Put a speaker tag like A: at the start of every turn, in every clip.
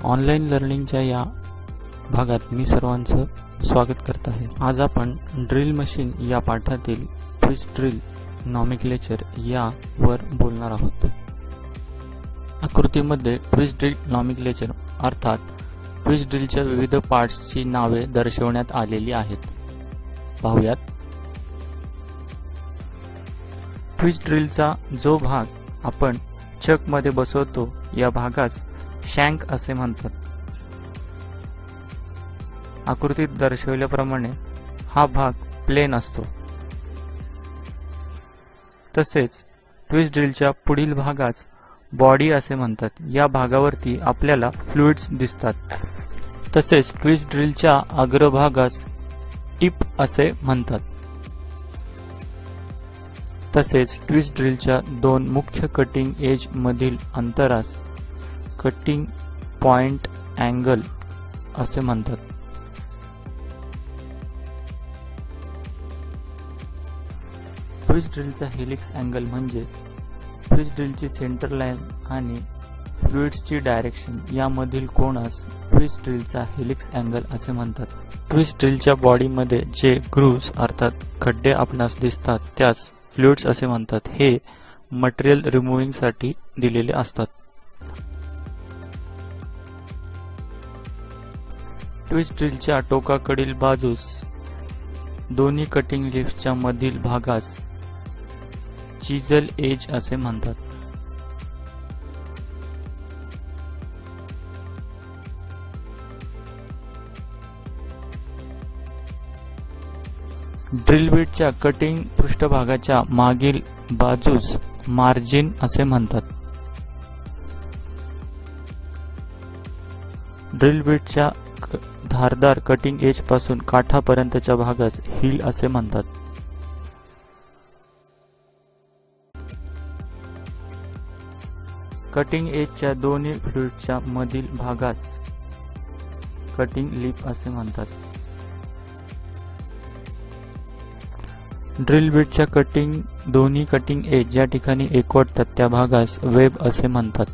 A: Online लर्निंगच्या या भागात मी सर्वांचं स्वागत करत आहे। आज आपण ड्रिल मशीन या पाठातील ट्विस्ट ड्रिल नॉमेनक्लेचर यावर बोलणार आहोत। आकृतीमध्ये ट्विस्ट ड्रिल नॉमेनक्लेचर अर्थात ट्विस्ट ड्रिलच्या विविध पार्ट्सची नावे दर्शवण्यात आलेली आहेत। पाहूयात। ट्विस्ट ड्रिलचा जो भाग आपण चक मध्ये बसवतो या भागास शँक असे म्हणतात। आकृतीत दर्शवल्याप्रमाणे हा भाग प्लेन असतो। तसेच ट्विस्ट ड्रिलच्या पुढील भागास बॉडी असे म्हणतात। या भागावरती आपल्याला फ्लुइड्स दिसतात। तसेच ट्विस्ट ड्रिलच्या अग्रभागास टिप असे म्हणतात। तसेच ट्विस्ट ड्रिलच्या दोन मुख्य कटिंग एज मधील अंतरास कटिंग पॉइंट अँगल असे म्हणतात। ट्विस्ट ड्रिलचा हेलिक्स अँगल म्हणजेच ट्विस्ट ड्रिलची सेंटर लाईन आणि फ्लुइड्सची डायरेक्शन यामधील कोनास ट्विस्ट ड्रिलचा हेलिक्स अँगल असे म्हणतात। ट्विस्ट ड्रिलच्या बॉडीमध्ये जे ग्रूव्हज अर्थात खड्डे आपणास दिसतात त्यास फ्लुइड्स असे म्हणतात। हे मटेरियल रिमूव्हिंग साठी दिलेले असतात। ट्विस्ट ड्रिलच्या टोकाकडील बाजूस दोन्ही कटिंग लिप्सच्या मधील भागास चिजल एज असे म्हणतात। ड्रिल बिटच्या कटिंग पृष्ठभागाच्या मागील बाजूस मार्जिन असे म्हणतात। ड्रिल बिटच्या धारदार कटिंग एज पासून काठापर्यंतच्या भागास हिल असे म्हणतात। कटिंग एजच्या दोन्ही फ्लुइड्सच्या मधील भागास कटिंग लिप असे म्हणतात। ड्रिल बिटच्या दोन्ही कटिंग एज ज्या ठिकाणी एकवटतात त्या भागास वेब असे म्हणतात।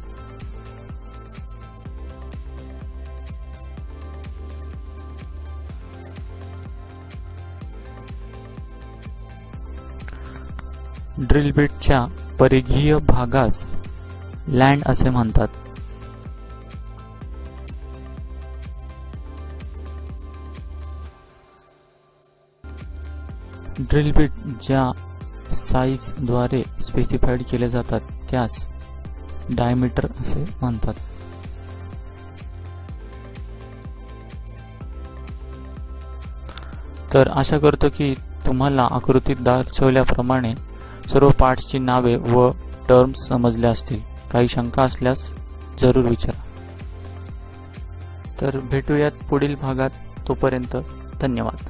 A: ड्रिल बिटच्या परिघीय भागास लँड असे म्हणतात। ड्रिल बिट ज्या साइज द्वारे स्पेसिफाईड केले जातात त्यास डायमीटर असे म्हणतात। तर आशा करतो की तुम्हाला आकृतीत दर्शवल्याप्रमाणे सर्व पार्ट्सची नावे व टर्म्स समजले असतील। काही शंका असल्यास जरूर विचारा। तर भेटूयात पुढील भागात। तोपर्यंत धन्यवाद।